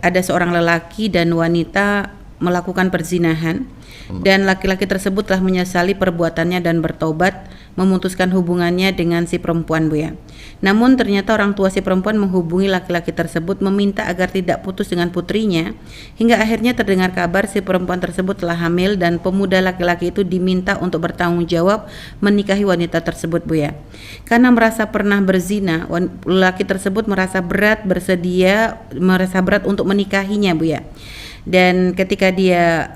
ada seorang lelaki dan wanita melakukan perzinahan dan laki-laki tersebut telah menyesali perbuatannya dan bertobat, memutuskan hubungannya dengan si perempuan, Bu ya. Namun ternyata orang tua si perempuan menghubungi laki-laki tersebut meminta agar tidak putus dengan putrinya, hingga akhirnya terdengar kabar si perempuan tersebut telah hamil dan pemuda laki-laki itu diminta untuk bertanggung jawab menikahi wanita tersebut, Bu ya. Karena merasa pernah berzina, laki tersebut merasa berat untuk menikahinya, Bu ya. Dan ketika dia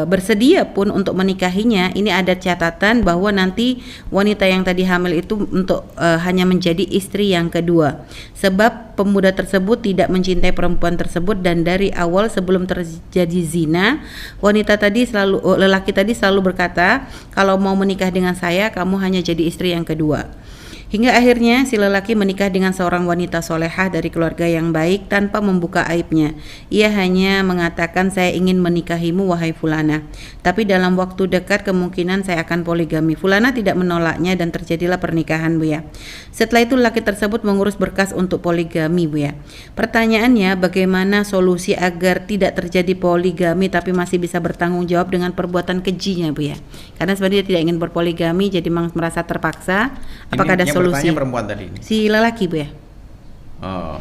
bersedia pun untuk menikahinya, ini ada catatan bahwa nanti wanita yang tadi hamil itu untuk hanya menjadi istri yang kedua, sebab pemuda tersebut tidak mencintai perempuan tersebut, dan dari awal sebelum terjadi zina, lelaki tadi selalu berkata, kalau mau menikah dengan saya, kamu hanya jadi istri yang kedua. Hingga akhirnya si lelaki menikah dengan seorang wanita solehah dari keluarga yang baik tanpa membuka aibnya. Ia hanya mengatakan, saya ingin menikahimu wahai Fulana, tapi dalam waktu dekat kemungkinan saya akan poligami. Fulana tidak menolaknya dan terjadilah pernikahan, Bu ya. Setelah itu lelaki tersebut mengurus berkas untuk poligami, Bu ya. Pertanyaannya, bagaimana solusi agar tidak terjadi poligami tapi masih bisa bertanggung jawab dengan perbuatan kejinya, Bu ya? Karena sebenarnya dia tidak ingin berpoligami, jadi merasa terpaksa. Apakah ada solusi? Perempuan tadi ini. Si lelaki, Bu ya. Oh.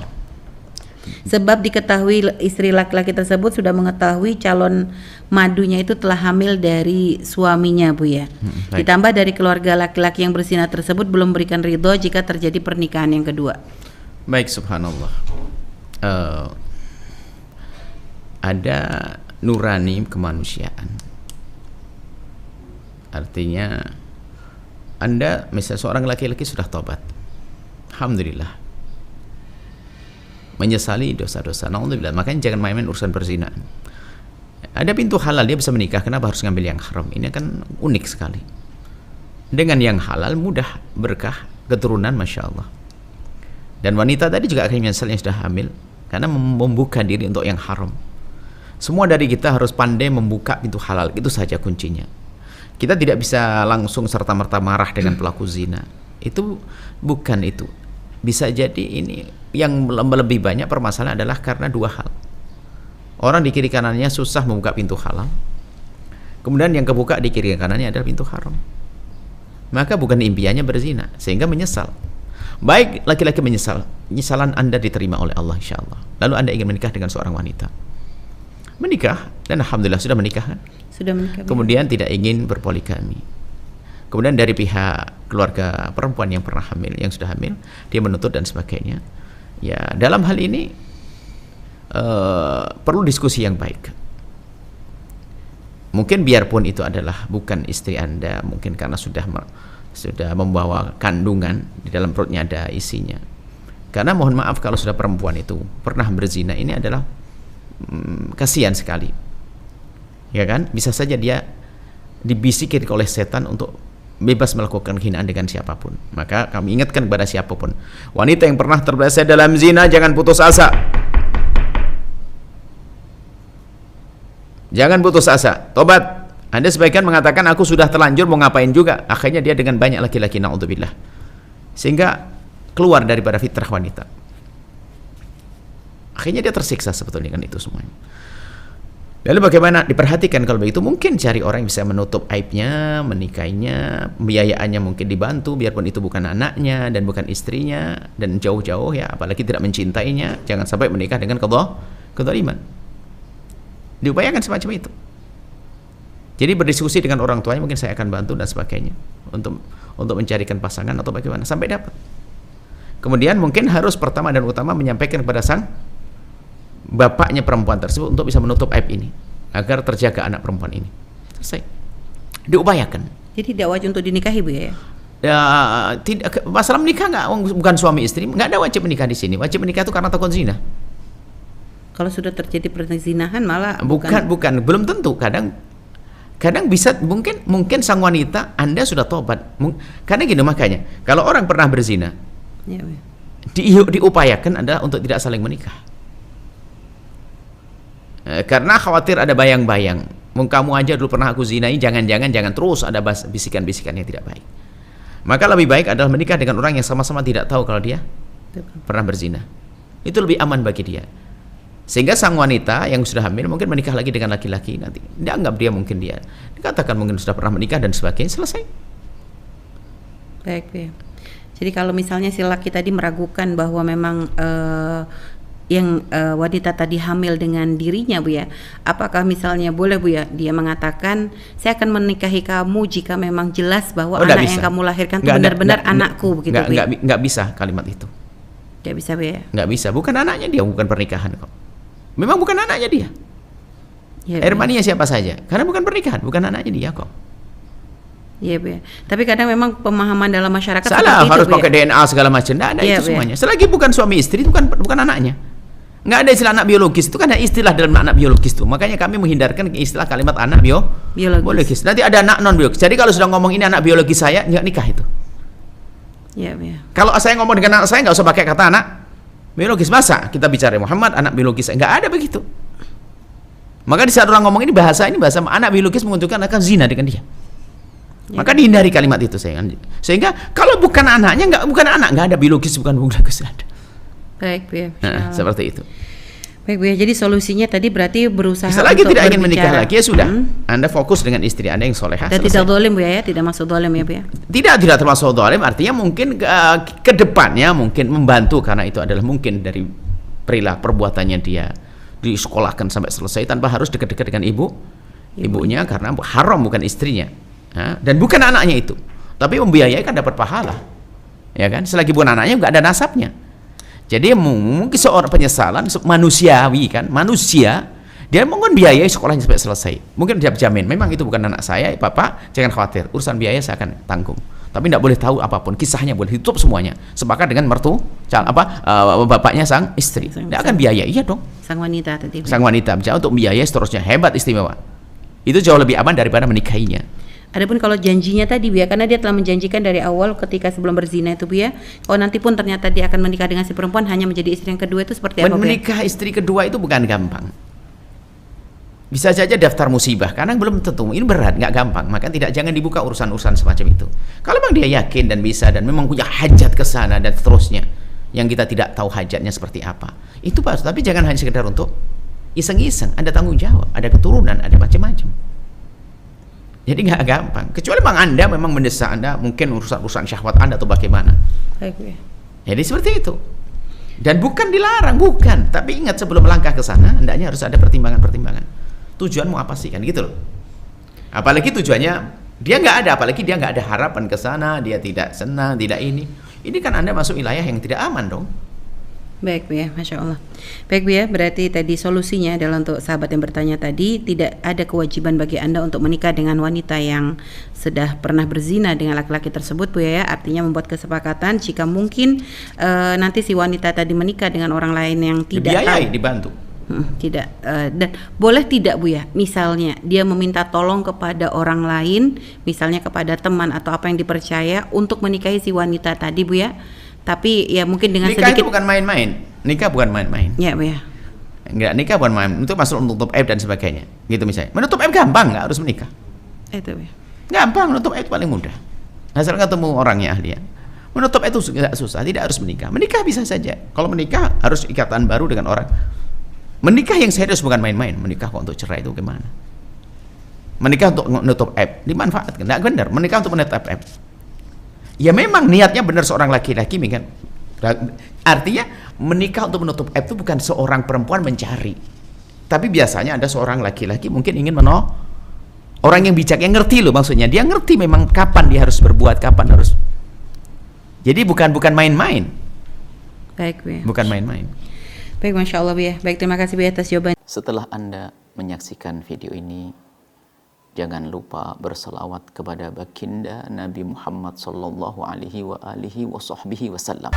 Sebab diketahui istri laki-laki tersebut sudah mengetahui calon madunya itu telah hamil dari suaminya, Bu ya. Ditambah dari keluarga laki-laki yang berzina tersebut belum berikan ridho jika terjadi pernikahan yang kedua. Baik, subhanallah. Ada nurani kemanusiaan. Artinya Anda misalnya seorang laki-laki sudah tobat, alhamdulillah, menyesali dosa-dosa, naudzubillah, makanya jangan main-main urusan perzinaan. Ada pintu halal, dia bisa menikah, kenapa harus ngambil yang haram? Ini kan unik sekali. Dengan yang halal mudah, berkah, keturunan, masya Allah. Dan wanita tadi juga akan menyesal yang sudah hamil karena membuka diri untuk yang haram. Semua dari kita harus pandai membuka pintu halal, itu saja kuncinya. Kita tidak bisa langsung serta-merta marah dengan pelaku zina. Itu bukan itu. Bisa jadi ini yang lebih banyak permasalahan adalah karena dua hal. Orang di kiri kanannya susah membuka pintu halal, kemudian yang kebuka di kiri kanannya adalah pintu haram. Maka bukan impiannya berzina, sehingga menyesal. Baik, laki-laki menyesal, penyesalan Anda diterima oleh Allah insyaallah. Lalu Anda ingin menikah dengan seorang wanita, menikah, dan alhamdulillah sudah menikah kan? Sudah menikah. Kemudian tidak ingin berpoligami. Kemudian dari pihak keluarga perempuan yang pernah hamil, yang sudah hamil, dia menuntut dan sebagainya. Ya, dalam hal ini perlu diskusi yang baik. Mungkin biarpun itu adalah bukan istri Anda, mungkin karena sudah membawa kandungan, di dalam perutnya ada isinya. Karena mohon maaf kalau sudah perempuan itu pernah berzina, ini adalah kasihan sekali, ya kan? Bisa saja dia dibisikin oleh setan untuk bebas melakukan hinaan dengan siapapun. Maka kami ingatkan kepada siapapun, wanita yang pernah terpeleset dalam zina, jangan putus asa. Jangan putus asa, tobat. Anda sebagian mengatakan aku sudah terlanjur, mau ngapain juga. Akhirnya dia dengan banyak laki-laki, na'udzubillah, sehingga keluar daripada fitrah wanita. Akhirnya dia tersiksa sebetulnya dengan itu semuanya. Lalu bagaimana? Diperhatikan kalau begitu, mungkin cari orang yang bisa menutup aibnya, menikahinya, pembiayaannya mungkin dibantu, biarpun itu bukan anaknya dan bukan istrinya, dan jauh-jauh ya, apalagi tidak mencintainya, jangan sampai menikah dengan kezaliman. Diupayakan semacam itu. Jadi berdiskusi dengan orang tuanya, mungkin saya akan bantu dan sebagainya untuk mencarikan pasangan atau bagaimana sampai dapat. Kemudian mungkin harus pertama dan utama menyampaikan kepada sang bapaknya perempuan tersebut untuk bisa menutup aib ini agar terjaga anak perempuan ini. Selesai. Diupayakan. Jadi tidak wajib untuk dinikahi, Bu ya? Ya, tidak, masalah menikah bukan suami istri, nggak ada wajib menikah di sini. Wajib menikah itu karena takut zina. Kalau sudah terjadi perzinahan malah bukan, belum tentu. Kadang bisa, mungkin sang wanita, Anda sudah tobat. Karena gini, makanya kalau orang pernah berzina, ya, diupayakan adalah untuk tidak saling menikah. Karena khawatir ada bayang-bayang, kamu aja dulu pernah aku zinai, jangan terus ada bisikan-bisikan yang tidak baik. Maka lebih baik adalah menikah dengan orang yang sama-sama tidak tahu kalau dia pernah berzina. Itu lebih aman bagi dia. Sehingga sang wanita yang sudah hamil mungkin menikah lagi dengan laki-laki nanti. Dianggap dia mungkin dia dikatakan mungkin sudah pernah menikah dan sebagainya, selesai. Baik, Bu ya. Jadi kalau misalnya si laki tadi meragukan bahwa memang wanita tadi hamil dengan dirinya, Bu ya, apakah misalnya boleh, Bu ya, dia mengatakan saya akan menikahi kamu jika memang jelas bahwa anak yang kamu lahirkan itu benar-benar anakku, begitu, Bu ya? Nggak bisa kalimat itu. Nggak bisa, Bu ya? Nggak bisa, bukan anaknya dia, bukan pernikahan kok. Memang bukan anaknya dia. Ya, air maninya siapa saja, karena bukan pernikahan, bukan anaknya dia kok. Iya, Bu ya. Tapi kadang memang pemahaman dalam masyarakat salah, harus itu, pakai DNA segala macam. Nggak ada itu semuanya. Selagi bukan suami istri, itu bukan anaknya. Nggak ada istilah anak biologis, itu kan ada istilah dalam anak biologis itu. Makanya kami menghindarkan istilah kalimat anak biologis. Nanti ada anak non biologis. Jadi kalau sudah ngomong ini anak biologis saya, nggak nikah itu. Iya, Bu ya. Kalau saya ngomong dengan anak saya, nggak usah pakai kata anak biologis. Masa kita bicara Muhammad anak biologis, nggak ada begitu. Maka di saat orang ngomong ini bahasa anak biologis menunjukkan akan zina dengan dia. Ya. Maka dihindari kalimat itu sehingga kalau bukan anaknya bukan anak, nggak ada biologis, bukan biologis ada. Baik, Bu ya. Seperti itu. Baik, Bu ya. Jadi solusinya tadi berarti berusaha selagi tidak ingin menikah lagi, ya sudah. Anda fokus dengan istri Anda yang solehah. Dan tidak zalim, Bu ya, tidak masuk zalim ya, Bu ya. Tidak termasuk zalim, artinya mungkin ke depannya mungkin membantu karena itu adalah mungkin dari perilaku perbuatannya dia disekolahkan sampai selesai tanpa harus dekat-dekat dengan ibunya karena haram bukan istrinya. Dan bukan anaknya itu. Tapi membiayai kan dapat pahala. Ya kan? Selagi bukan anaknya enggak ada nasabnya. Jadi mungkin seorang penyesalan manusiawi kan, manusia dia mungkin biayai sekolahnya sampai selesai. Mungkin dia jamin, memang itu bukan anak saya, Bapak jangan khawatir, urusan biaya saya akan tanggung. Tapi tidak boleh tahu apapun, kisahnya boleh ditutup semuanya. Sepakat dengan bapaknya sang istri. Dia akan biayai, iya dong. Sang wanita tadi. Sang wanita untuk biayai seterusnya, hebat, istimewa. Itu jauh lebih aman daripada menikahinya. Adapun kalau janjinya tadi, Bu ya, karena dia telah menjanjikan dari awal ketika sebelum berzina itu, Bu ya, kalau nanti pun ternyata dia akan menikah dengan si perempuan hanya menjadi istri yang kedua, itu seperti apa, Bu ya? Menikah istri kedua itu bukan gampang. Bisa saja daftar musibah, karena belum tentu, ini berat, nggak gampang. Maka jangan dibuka urusan-urusan semacam itu. Kalau memang dia yakin dan bisa dan memang punya hajat ke sana dan seterusnya, yang kita tidak tahu hajatnya seperti apa, itu pas. Tapi jangan hanya sekedar untuk iseng-iseng. Ada tanggung jawab, ada keturunan, ada macam-macam. Jadi nggak gampang. Kecuali Anda memang mendesak, Anda mungkin urusan syahwat Anda atau bagaimana. Baik, ya. Jadi seperti itu. Dan bukan dilarang, bukan. Tapi ingat sebelum melangkah ke sana, hendaknya harus ada pertimbangan-pertimbangan. Tujuanmu apa sih kan gitu loh. Apalagi tujuannya dia nggak ada, apalagi dia nggak ada harapan ke sana, dia tidak senang, tidak ini. Ini kan Anda masuk wilayah yang tidak aman dong. Baik, Bu ya, Masya Allah. Baik, Bu ya, berarti tadi solusinya adalah untuk sahabat yang bertanya tadi, tidak ada kewajiban bagi Anda untuk menikah dengan wanita yang sudah pernah berzina dengan laki-laki tersebut, Bu ya. Artinya membuat kesepakatan jika mungkin nanti si wanita tadi menikah dengan orang lain yang tidak dibiayai, dibantu. Tidak dan boleh tidak, Bu ya, misalnya dia meminta tolong kepada orang lain, misalnya kepada teman atau apa yang dipercaya untuk menikahi si wanita tadi, Bu ya. Tapi ya mungkin dengan nikah sedikit. Itu bukan main-main. Nikah bukan main-main. Ya, Bu ya. Enggak, nikah bukan main. Itu masuk menutup aib dan sebagainya. Gitu misalnya. Menutup aib gampang, enggak harus menikah. Itu, Bu ya. Gampang, menutup aib paling mudah. Asal ketemu orangnya ahli. Menutup aib itu enggak susah, tidak harus menikah. Menikah bisa saja. Kalau menikah harus ikatan baru dengan orang. Menikah yang serius bukan main-main. Menikah kok untuk cerai itu gimana? Menikah untuk menutup aib, dimanfaatkan. Enggak benar, menikah untuk menutup aib. Ya memang niatnya benar seorang laki-laki kan. Artinya menikah untuk menutup aib itu bukan seorang perempuan mencari. Tapi biasanya ada seorang laki-laki mungkin ingin orang yang bijak, yang ngerti loh maksudnya. Dia ngerti memang kapan dia harus berbuat, kapan harus. Jadi bukan main-main. Baik, Bu ya. Bukan main-main. Baik, Masya Allah, Bu ya. Baik, terima kasih, Bu ya, atas jawaban. Setelah Anda menyaksikan video ini, jangan lupa berselawat kepada baginda Nabi Muhammad sallallahu alaihi wa alihi wa sahbihi wasallam.